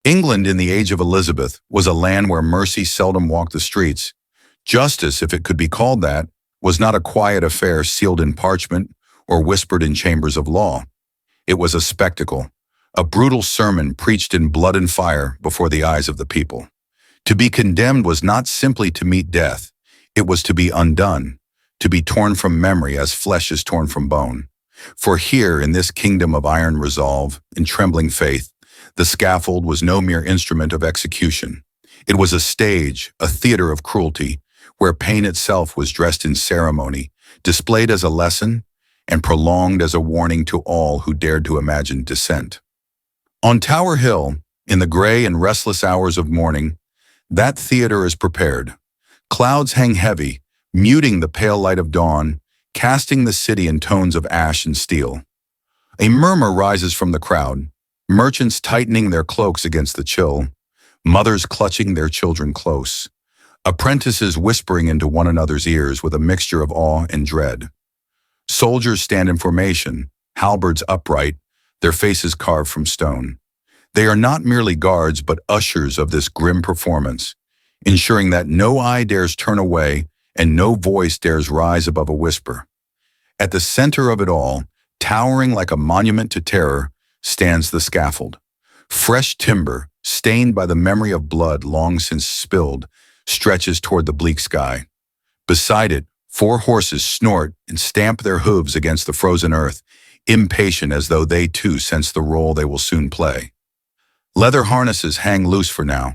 England in the age of Elizabeth was a land where mercy seldom walked the streets. Justice, if it could be called that, was not a quiet affair sealed in parchment or whispered in chambers of law. It was a spectacle, a brutal sermon preached in blood and fire before the eyes of the people. To be condemned was not simply to meet death, it was to be undone, to be torn from memory as flesh is torn from bone. For here, in this kingdom of iron resolve and trembling faith, the scaffold was no mere instrument of execution. It was a stage, a theater of cruelty, where pain itself was dressed in ceremony, displayed as a lesson, and prolonged as a warning to all who dared to imagine dissent. On Tower Hill, in the gray and restless hours of morning, that theater is prepared. Clouds hang heavy, muting the pale light of dawn, casting the city in tones of ash and steel. A murmur rises from the crowd, merchants tightening their cloaks against the chill, mothers clutching their children close, apprentices whispering into one another's ears with a mixture of awe and dread. Soldiers stand in formation, halberds upright, their faces carved from stone. They are not merely guards but ushers of this grim performance, ensuring that no eye dares turn away and no voice dares rise above a whisper. At the center of it all, towering like a monument to terror, stands the scaffold. Fresh timber, stained by the memory of blood long since spilled, stretches toward the bleak sky. Beside it, 4 horses snort and stamp their hooves against the frozen earth, impatient as though they too sense the role they will soon play. Leather harnesses hang loose for now,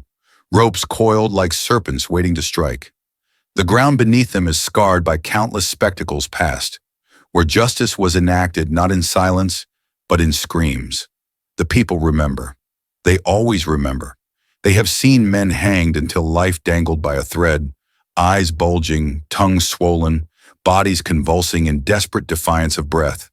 ropes coiled like serpents waiting to strike. The ground beneath them is scarred by countless spectacles past, where justice was enacted not in silence, but in screams. The people remember. They always remember. They have seen men hanged until life dangled by a thread, eyes bulging, tongues swollen, bodies convulsing in desperate defiance of breath.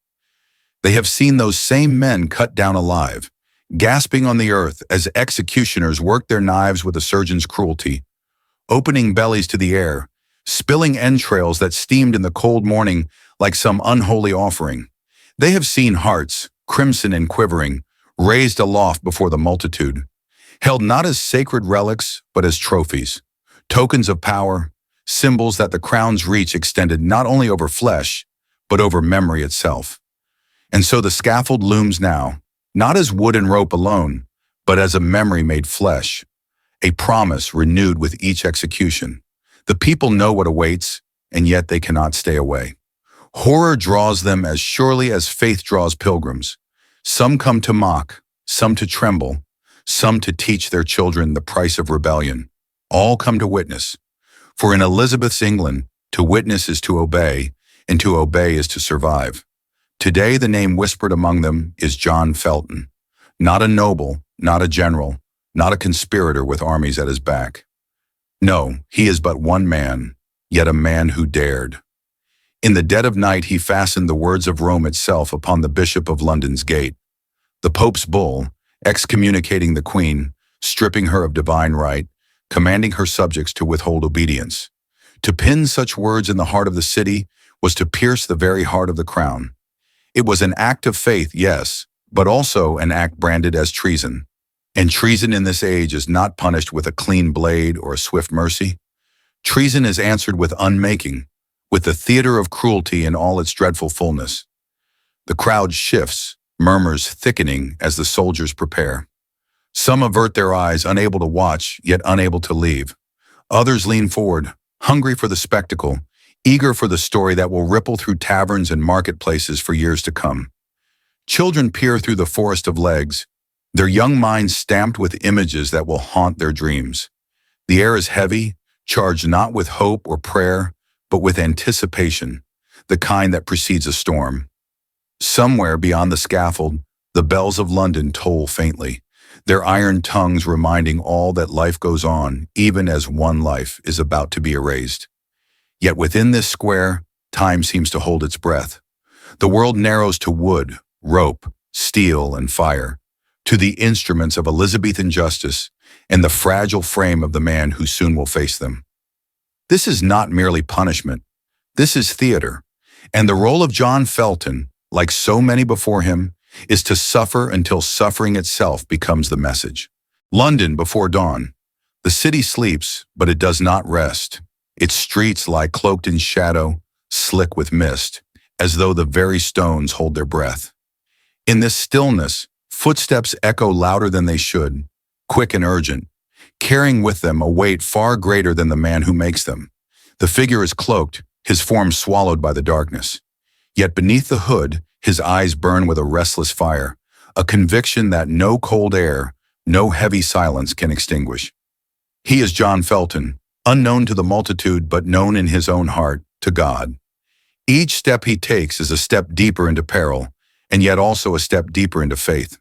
They have seen those same men cut down alive, gasping on the earth as executioners worked their knives with a surgeon's cruelty, opening bellies to the air, spilling entrails that steamed in the cold morning like some unholy offering. They have seen hearts, crimson and quivering, raised aloft before the multitude, held not as sacred relics but as trophies, tokens of power, symbols that the crown's reach extended not only over flesh, but over memory itself. And so the scaffold looms now, not as wood and rope alone, but as a memory made flesh, a promise renewed with each execution. The people know what awaits, and yet they cannot stay away. Horror draws them as surely as faith draws pilgrims. Some come to mock, some to tremble, some to teach their children the price of rebellion. All come to witness. For in Elizabeth's England, to witness is to obey, and to obey is to survive. Today the name whispered among them is John Felton, not a noble, not a general, not a conspirator with armies at his back. No, he is but one man, yet a man who dared. In the dead of night he fastened the words of Rome itself upon the Bishop of London's gate. The Pope's bull, excommunicating the Queen, stripping her of divine right, commanding her subjects to withhold obedience. To pin such words in the heart of the city was to pierce the very heart of the crown. It was an act of faith, yes, but also an act branded as treason. And treason in this age is not punished with a clean blade or a swift mercy. Treason is answered with unmaking, with the theater of cruelty in all its dreadful fullness. The crowd shifts, murmurs thickening as the soldiers prepare. Some avert their eyes, unable to watch, yet unable to leave. Others lean forward, hungry for the spectacle, eager for the story that will ripple through taverns and marketplaces for years to come. Children peer through the forest of legs, their young minds stamped with images that will haunt their dreams. The air is heavy, charged not with hope or prayer, but with anticipation, the kind that precedes a storm. Somewhere beyond the scaffold, the bells of London toll faintly, their iron tongues reminding all that life goes on, even as one life is about to be erased. Yet within this square, time seems to hold its breath. The world narrows to wood, rope, steel, and fire, to the instruments of Elizabethan justice and the fragile frame of the man who soon will face them. This is not merely punishment. This is theater. And the role of John Felton, like so many before him, is to suffer until suffering itself becomes the message. London before dawn. The city sleeps, but it does not rest. Its streets lie cloaked in shadow, slick with mist, as though the very stones hold their breath. In this stillness, footsteps echo louder than they should, quick and urgent, carrying with them a weight far greater than the man who makes them. The figure is cloaked, his form swallowed by the darkness. Yet beneath the hood, his eyes burn with a restless fire, a conviction that no cold air, no heavy silence can extinguish. He is John Felton, unknown to the multitude but known in his own heart to God. Each step he takes is a step deeper into peril, and yet also a step deeper into faith.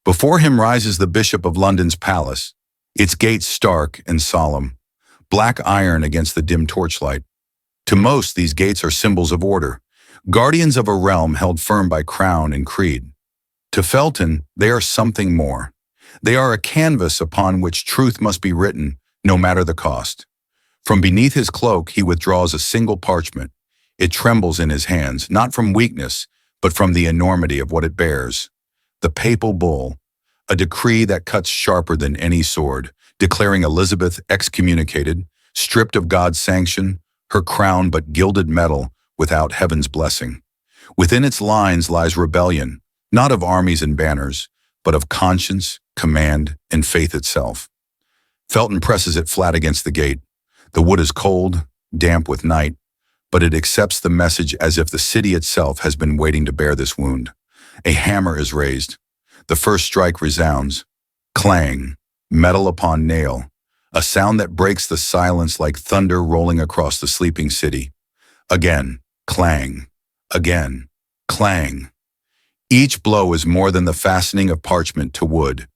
Before him rises the Bishop of London's palace, its gates stark and solemn, black iron against the dim torchlight. To most, these gates are symbols of order, guardians of a realm held firm by crown and creed. To Felton, they are something more. They are a canvas upon which truth must be written, no matter the cost. From beneath his cloak, he withdraws a single parchment. It trembles in his hands, not from weakness, but from the enormity of what it bears. The papal bull, a decree that cuts sharper than any sword, declaring Elizabeth excommunicated, stripped of God's sanction, her crown but gilded metal without heaven's blessing. Within its lines lies rebellion, not of armies and banners, but of conscience, command, and faith itself. Felton presses it flat against the gate. The wood is cold, damp with night, but it accepts the message as if the city itself has been waiting to bear this wound. A hammer is raised. The first strike resounds. Clang, metal upon nail, a sound that breaks the silence like thunder rolling across the sleeping city. Again, clang. Again, clang. Each blow is more than the fastening of parchment to wood.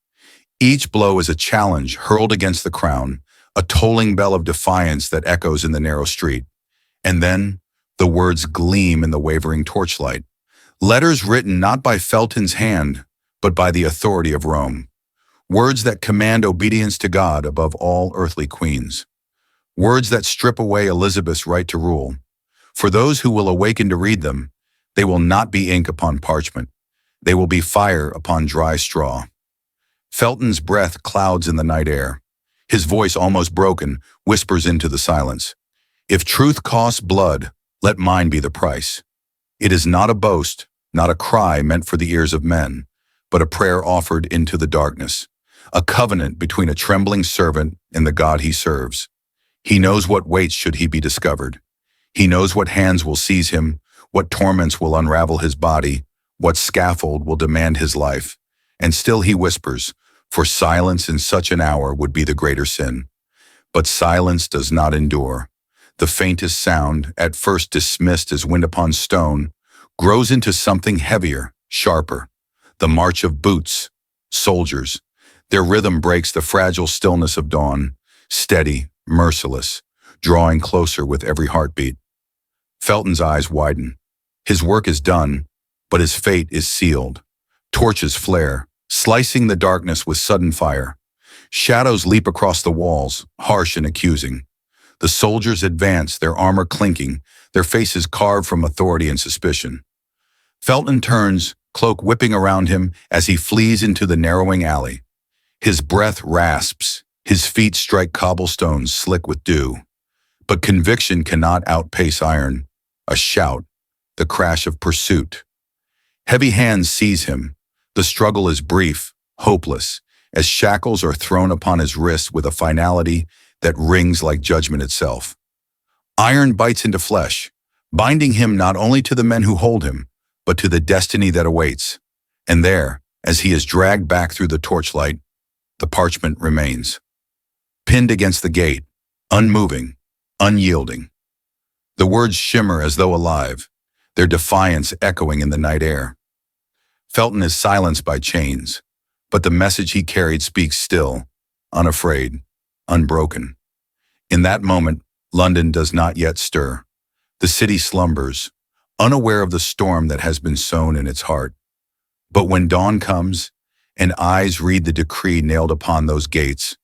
Each blow is a challenge hurled against the crown, a tolling bell of defiance that echoes in the narrow street. And then, the words gleam in the wavering torchlight. Letters written not by Felton's hand, but by the authority of Rome. Words that command obedience to God above all earthly queens. Words that strip away Elizabeth's right to rule. For those who will awaken to read them, they will not be ink upon parchment. They will be fire upon dry straw. Felton's breath clouds in the night air. His voice, almost broken, whispers into the silence. If truth costs blood, let mine be the price. It is not a boast, not a cry meant for the ears of men, but a prayer offered into the darkness, a covenant between a trembling servant and the God he serves. He knows what waits should he be discovered. He knows what hands will seize him, what torments will unravel his body, what scaffold will demand his life. And still he whispers, for silence in such an hour would be the greater sin. But silence does not endure. The faintest sound, at first dismissed as wind upon stone, grows into something heavier, sharper. The march of boots, soldiers. Their rhythm breaks the fragile stillness of dawn, steady, merciless, drawing closer with every heartbeat. Felton's eyes widen. His work is done, but his fate is sealed. Torches flare, slicing the darkness with sudden fire. Shadows leap across the walls, harsh and accusing. The soldiers advance, their armor clinking, their faces carved from authority and suspicion. Felton turns, cloak whipping around him as he flees into the narrowing alley. His breath rasps, his feet strike cobblestones slick with dew. But conviction cannot outpace iron. A shout, the crash of pursuit. Heavy hands seize him. The struggle is brief, hopeless, as shackles are thrown upon his wrists with a finality that rings like judgment itself. Iron bites into flesh, binding him not only to the men who hold him, but to the destiny that awaits. And there, as he is dragged back through the torchlight, the parchment remains. Pinned against the gate, unmoving, unyielding. The words shimmer as though alive, their defiance echoing in the night air. Felton is silenced by chains, but the message he carried speaks still, unafraid, unbroken. In that moment, London does not yet stir. The city slumbers, unaware of the storm that has been sown in its heart. But when dawn comes, and eyes read the decree nailed upon those gates,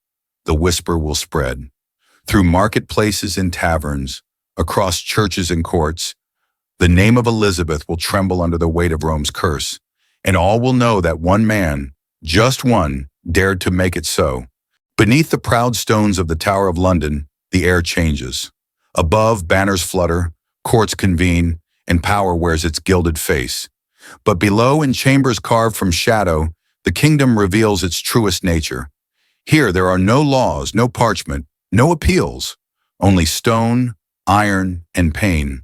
the whisper will spread. Through marketplaces and taverns, across churches and courts, the name of Elizabeth will tremble under the weight of Rome's curse, and all will know that one man, just one, dared to make it so. Beneath the proud stones of the Tower of London, the air changes. Above, banners flutter, courts convene, and power wears its gilded face. But below, in chambers carved from shadow, the kingdom reveals its truest nature. Here there are no laws, no parchment, no appeals, only stone, iron, and pain.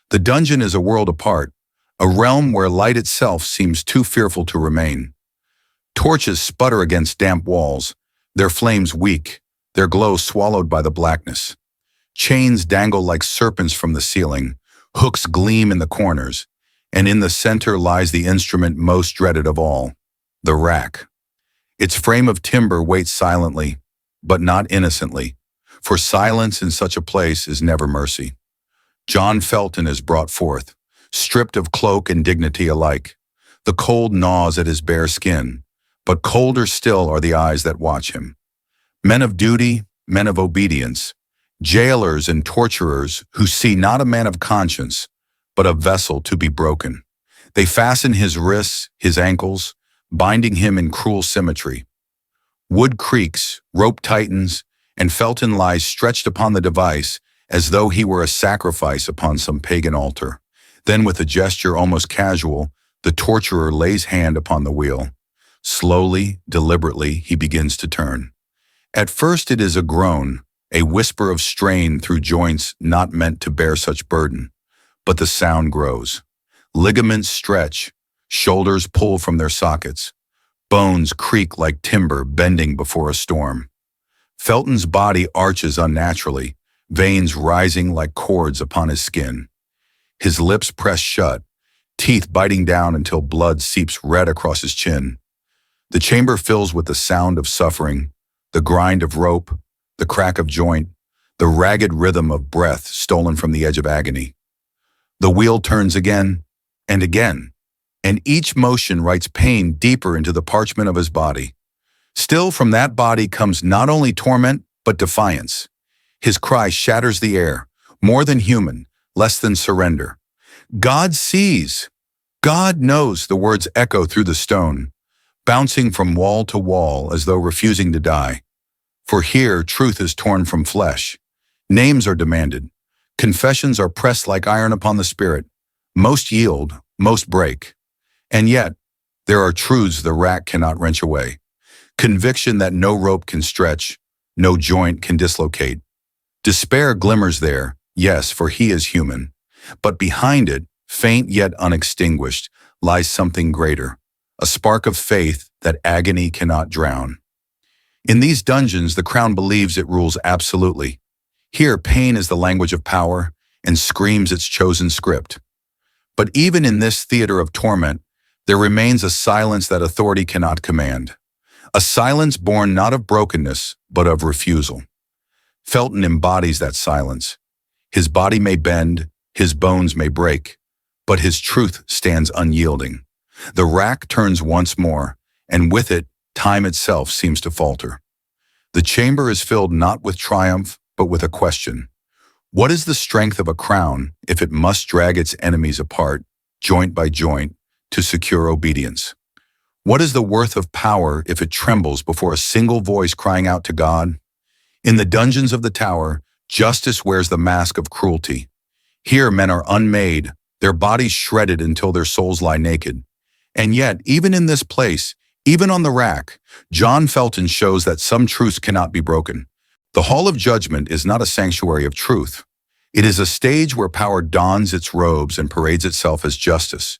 The dungeon is a world apart, a realm where light itself seems too fearful to remain. Torches sputter against damp walls, their flames weak, their glow swallowed by the blackness. Chains dangle like serpents from the ceiling, hooks gleam in the corners, and in the center lies the instrument most dreaded of all, the rack. Its frame of timber waits silently, but not innocently, for silence in such a place is never mercy. John Felton is brought forth, stripped of cloak and dignity alike. The cold gnaws at his bare skin, but colder still are the eyes that watch him. Men of duty, men of obedience, jailers and torturers who see not a man of conscience, but a vessel to be broken. They fasten his wrists, his ankles, binding him in cruel symmetry. Wood creaks, rope tightens, and Felton lies stretched upon the device as though he were a sacrifice upon some pagan altar. Then with a gesture almost casual, the torturer lays hand upon the wheel. Slowly, deliberately, he begins to turn. At first it is a groan, a whisper of strain through joints not meant to bear such burden. But the sound grows. Ligaments stretch, shoulders pull from their sockets. Bones creak like timber bending before a storm. Felton's body arches unnaturally, veins rising like cords upon his skin. His lips press shut, teeth biting down until blood seeps red across his chin. The chamber fills with the sound of suffering, the grind of rope, the crack of joint, the ragged rhythm of breath stolen from the edge of agony. The wheel turns again and again, and each motion writes pain deeper into the parchment of his body. Still from that body comes not only torment, but defiance. His cry shatters the air, more than human, less than surrender. God sees. God knows, the words echo through the stone, bouncing from wall to wall as though refusing to die. For here truth is torn from flesh. Names are demanded. Confessions are pressed like iron upon the spirit. Most yield, most break. And yet, there are truths the rack cannot wrench away. Conviction that no rope can stretch, no joint can dislocate. Despair glimmers there, yes, for he is human. But behind it, faint yet unextinguished, lies something greater, a spark of faith that agony cannot drown. In these dungeons, the crown believes it rules absolutely. Here, pain is the language of power and screams its chosen script. But even in this theater of torment, there remains a silence that authority cannot command. A silence born not of brokenness, but of refusal. Felton embodies that silence. His body may bend, his bones may break, but his truth stands unyielding. The rack turns once more, and with it, time itself seems to falter. The chamber is filled not with triumph, but with a question. What is the strength of a crown if it must drag its enemies apart, joint by joint, to secure obedience? What is the worth of power if it trembles before a single voice crying out to God? In the dungeons of the tower, justice wears the mask of cruelty. Here men are unmade, their bodies shredded until their souls lie naked. And yet, even in this place, even on the rack, John Felton shows that some truths cannot be broken. The Hall of Judgment is not a sanctuary of truth. It is a stage where power dons its robes and parades itself as justice.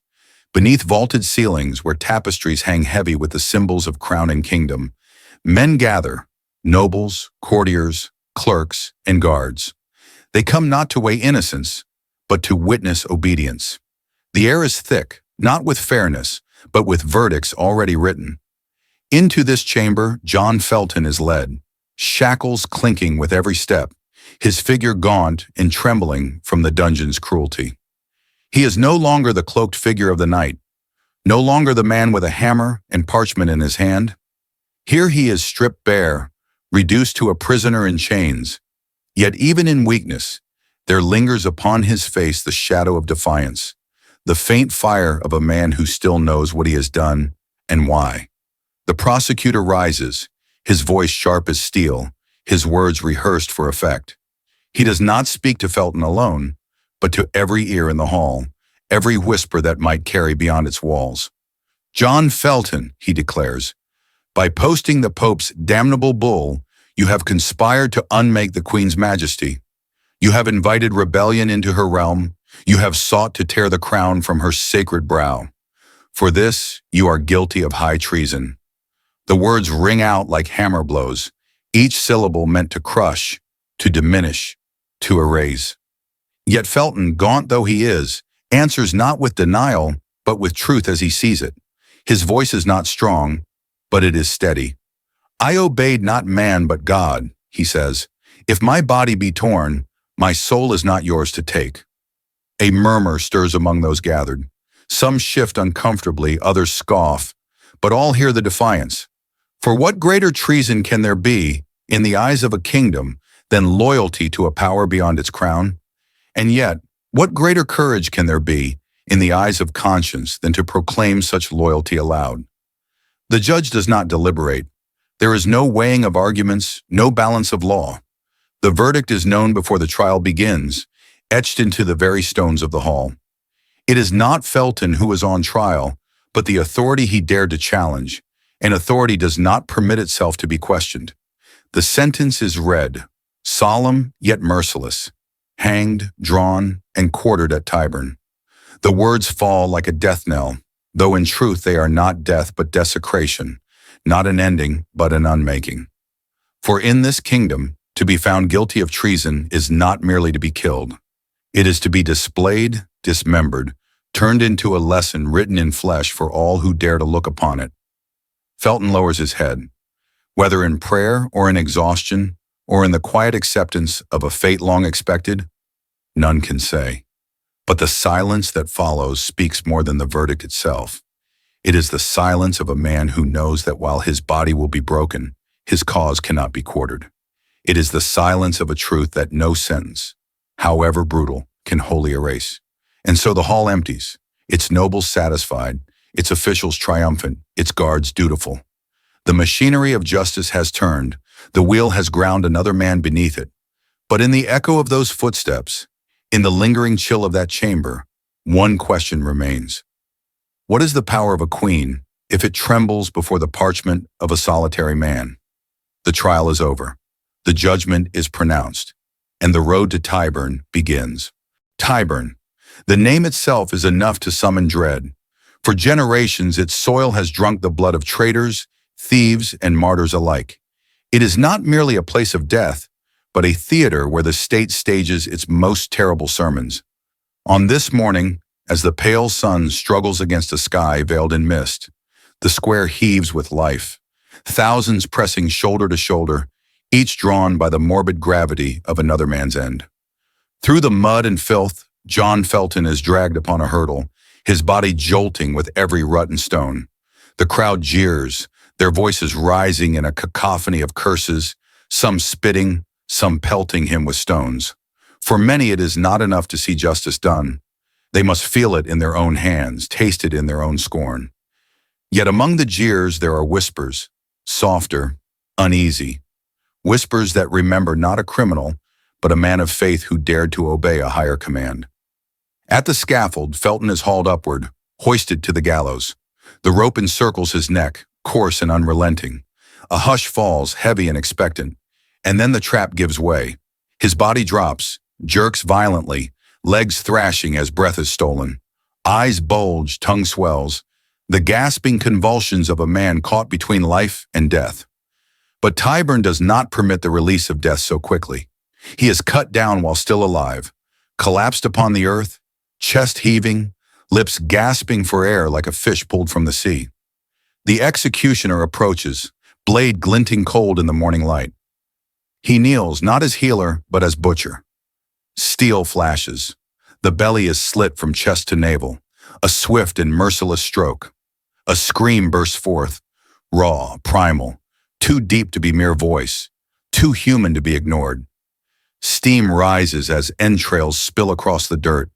Beneath vaulted ceilings where tapestries hang heavy with the symbols of crown and kingdom, men gather, nobles, courtiers, clerks, and guards. They come not to weigh innocence, but to witness obedience. The air is thick, not with fairness, but with verdicts already written. Into this chamber, John Felton is led, shackles clinking with every step, his figure gaunt and trembling from the dungeon's cruelty. He is no longer the cloaked figure of the night, no longer the man with a hammer and parchment in his hand. Here he is stripped bare, reduced to a prisoner in chains. Yet even in weakness, there lingers upon his face the shadow of defiance, the faint fire of a man who still knows what he has done and why. The prosecutor rises, his voice sharp as steel, his words rehearsed for effect. He does not speak to Felton alone, but to every ear in the hall, every whisper that might carry beyond its walls. John Felton, he declares, by posting the Pope's damnable bull, you have conspired to unmake the Queen's majesty. You have invited rebellion into her realm. You have sought to tear the crown from her sacred brow. For this, you are guilty of high treason. The words ring out like hammer blows, each syllable meant to crush, to diminish, to erase. Yet Felton, gaunt though he is, answers not with denial, but with truth as he sees it. His voice is not strong, but it is steady. I obeyed not man but God, he says. If my body be torn, my soul is not yours to take. A murmur stirs among those gathered. Some shift uncomfortably, others scoff, but all hear the defiance. For what greater treason can there be, in the eyes of a kingdom, than loyalty to a power beyond its crown? And yet, what greater courage can there be, in the eyes of conscience, than to proclaim such loyalty aloud? The judge does not deliberate. There is no weighing of arguments, no balance of law. The verdict is known before the trial begins, etched into the very stones of the hall. It is not Felton who is on trial, but the authority he dared to challenge, and authority does not permit itself to be questioned. The sentence is read, solemn yet merciless, hanged, drawn, and quartered at Tyburn. The words fall like a death knell, though in truth they are not death but desecration, not an ending but an unmaking. For in this kingdom, to be found guilty of treason is not merely to be killed. It is to be displayed, dismembered, turned into a lesson written in flesh for all who dare to look upon it. Felton lowers his head. Whether in prayer or in exhaustion, or in the quiet acceptance of a fate long expected, none can say. But the silence that follows speaks more than the verdict itself. It is the silence of a man who knows that while his body will be broken, his cause cannot be quartered. It is the silence of a truth that no sentence, however brutal, can wholly erase. And so the hall empties, its nobles satisfied, its officials triumphant, its guards dutiful. The machinery of justice has turned, the wheel has ground another man beneath it. But in the echo of those footsteps, in the lingering chill of that chamber, one question remains. What is the power of a queen if it trembles before the parchment of a solitary man? The trial is over. The judgment is pronounced, and the road to Tyburn begins. Tyburn. The name itself is enough to summon dread. For generations, its soil has drunk the blood of traitors, thieves, and martyrs alike. It is not merely a place of death, but a theater where the state stages its most terrible sermons. On this morning, as the pale sun struggles against a sky veiled in mist, the square heaves with life, thousands pressing shoulder to shoulder, each drawn by the morbid gravity of another man's end. Through the mud and filth, John Felton is dragged upon a hurdle, his body jolting with every rut and stone. The crowd jeers, their voices rising in a cacophony of curses, some spitting, some pelting him with stones. For many it is not enough to see justice done. They must feel it in their own hands, taste it in their own scorn. Yet among the jeers there are whispers, softer, uneasy, whispers that remember not a criminal, but a man of faith who dared to obey a higher command. At the scaffold, Felton is hauled upward, hoisted to the gallows. The rope encircles his neck, coarse and unrelenting. A hush falls, heavy and expectant, and then the trap gives way. His body drops, jerks violently, legs thrashing as breath is stolen. Eyes bulge, tongue swells, the gasping convulsions of a man caught between life and death. But Tyburn does not permit the release of death so quickly. He is cut down while still alive, collapsed upon the earth, chest heaving, lips gasping for air like a fish pulled from the sea. The executioner approaches, blade glinting cold in the morning light. He kneels not as healer, but as butcher. Steel flashes. The belly is slit from chest to navel. A swift and merciless stroke. A scream bursts forth, raw, primal, too deep to be mere voice, too human to be ignored. Steam rises as entrails spill across the dirt,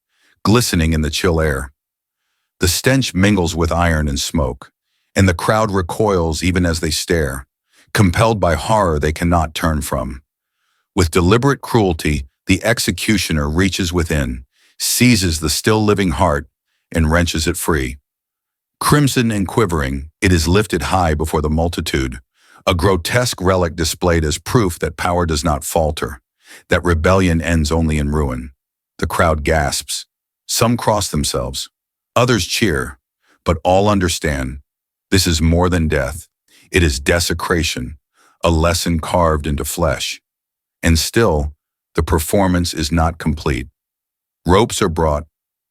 glistening in the chill air. The stench mingles with iron and smoke, and the crowd recoils even as they stare, compelled by horror they cannot turn from. With deliberate cruelty, the executioner reaches within, seizes the still living heart, and wrenches it free. Crimson and quivering, it is lifted high before the multitude, a grotesque relic displayed as proof that power does not falter, that rebellion ends only in ruin. The crowd gasps. Some cross themselves. Others cheer. But all understand, this is more than death. It is desecration, a lesson carved into flesh. And still, the performance is not complete. Ropes are brought,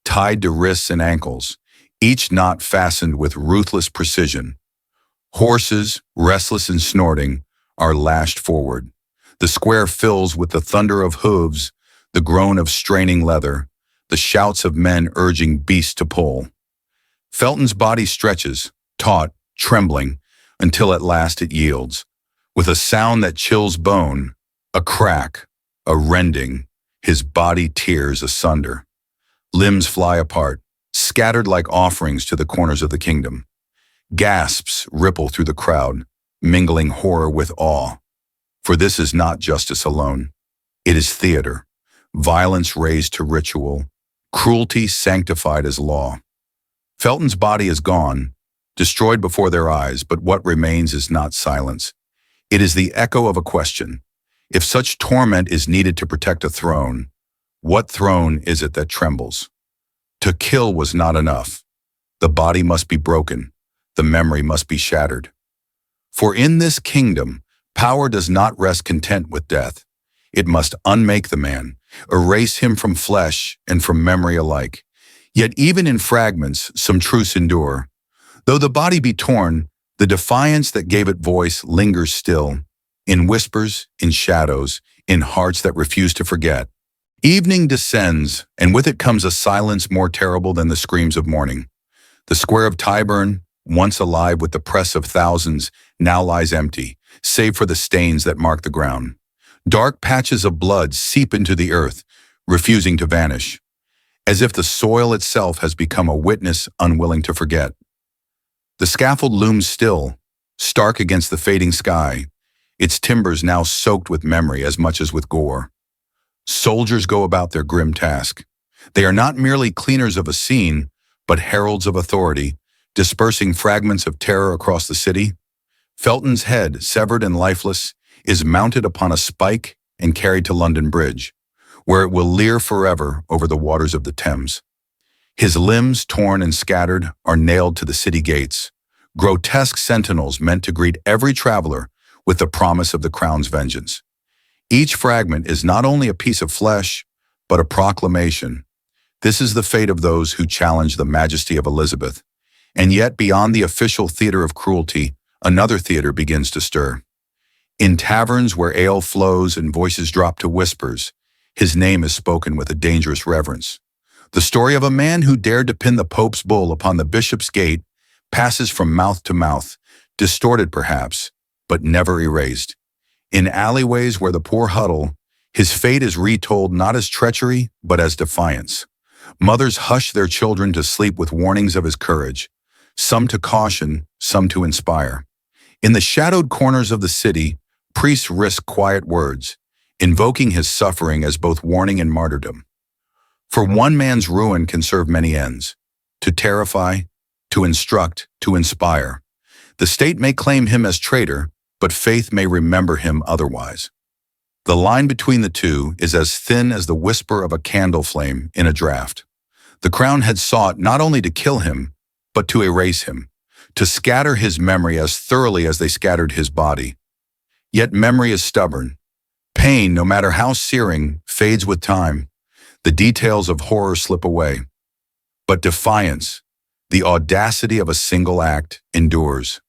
tied to wrists and ankles, each knot fastened with ruthless precision. Horses, restless and snorting, are lashed forward. The square fills with the thunder of hooves, the groan of straining leather, the shouts of men urging beasts to pull. Felton's body stretches, taut, trembling, until at last it yields. With a sound that chills bone, a crack, a rending, his body tears asunder. Limbs fly apart, scattered like offerings to the corners of the kingdom. Gasps ripple through the crowd, mingling horror with awe. For this is not justice alone. It is theater, violence raised to ritual, cruelty sanctified as law. Felton's body is gone, destroyed before their eyes, but what remains is not silence. It is the echo of a question. If such torment is needed to protect a throne, what throne is it that trembles? To kill was not enough. The body must be broken. The memory must be shattered. For in this kingdom, power does not rest content with death. It must unmake the man, erase him from flesh and from memory alike. Yet even in fragments, some truths endure. Though the body be torn, the defiance that gave it voice lingers still, in whispers, in shadows, in hearts that refuse to forget. Evening descends, and with it comes a silence more terrible than the screams of morning. The square of Tyburn, once alive with the press of thousands, now lies empty, save for the stains that mark the ground. Dark patches of blood seep into the earth, refusing to vanish, as if the soil itself has become a witness unwilling to forget. The scaffold looms still, stark against the fading sky, its timbers now soaked with memory as much as with gore. Soldiers go about their grim task. They are not merely cleaners of a scene, but heralds of authority, dispersing fragments of terror across the city. Felton's head, severed and lifeless, is mounted upon a spike and carried to London Bridge, where it will leer forever over the waters of the Thames. His limbs, torn and scattered, are nailed to the city gates, grotesque sentinels meant to greet every traveler with the promise of the crown's vengeance. Each fragment is not only a piece of flesh, but a proclamation. This is the fate of those who challenge the majesty of Elizabeth. And yet, beyond the official theater of cruelty, another theater begins to stir. In taverns where ale flows and voices drop to whispers, his name is spoken with a dangerous reverence. The story of a man who dared to pin the Pope's bull upon the bishop's gate passes from mouth to mouth, distorted perhaps, but never erased. In alleyways where the poor huddle, his fate is retold not as treachery, but as defiance. Mothers hush their children to sleep with warnings of his courage, some to caution, some to inspire. In the shadowed corners of the city, priests risk quiet words, invoking his suffering as both warning and martyrdom. For one man's ruin can serve many ends, to terrify, to instruct, to inspire. The state may claim him as traitor, but faith may remember him otherwise. The line between the two is as thin as the whisper of a candle flame in a draught. The crown had sought not only to kill him, but to erase him, to scatter his memory as thoroughly as they scattered his body. Yet memory is stubborn. Pain, no matter how searing, fades with time. The details of horror slip away. But defiance, the audacity of a single act, endures.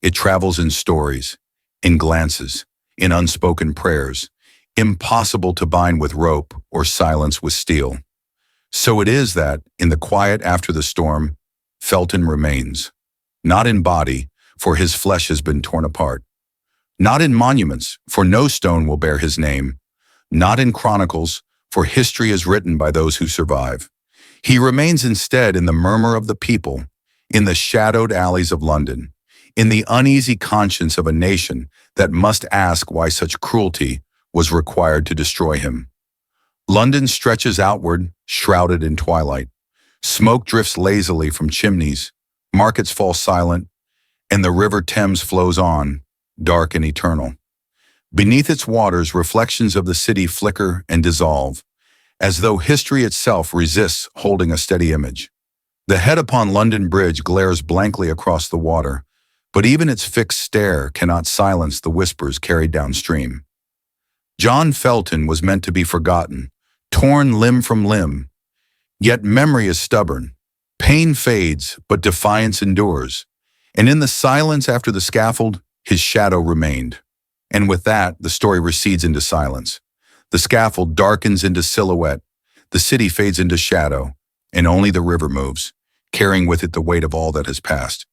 It travels in stories, in glances, in unspoken prayers, impossible to bind with rope or silence with steel. So it is that, in the quiet after the storm, Felton remains. Not in body, for his flesh has been torn apart. Not in monuments, for no stone will bear his name. Not in chronicles, for history is written by those who survive. He remains instead in the murmur of the people, in the shadowed alleys of London, in the uneasy conscience of a nation that must ask why such cruelty was required to destroy him. London stretches outward, shrouded in twilight. Smoke drifts lazily from chimneys, markets fall silent, and the River Thames flows on, dark and eternal. Beneath its waters, reflections of the city flicker and dissolve, as though history itself resists holding a steady image. The head upon London Bridge glares blankly across the water, but even its fixed stare cannot silence the whispers carried downstream. John Felton was meant to be forgotten, torn limb from limb. Yet memory is stubborn. Pain fades, but defiance endures. And in the silence after the scaffold, his shadow remained. And with that, the story recedes into silence. The scaffold darkens into silhouette. The city fades into shadow, and only the river moves, carrying with it the weight of all that has passed.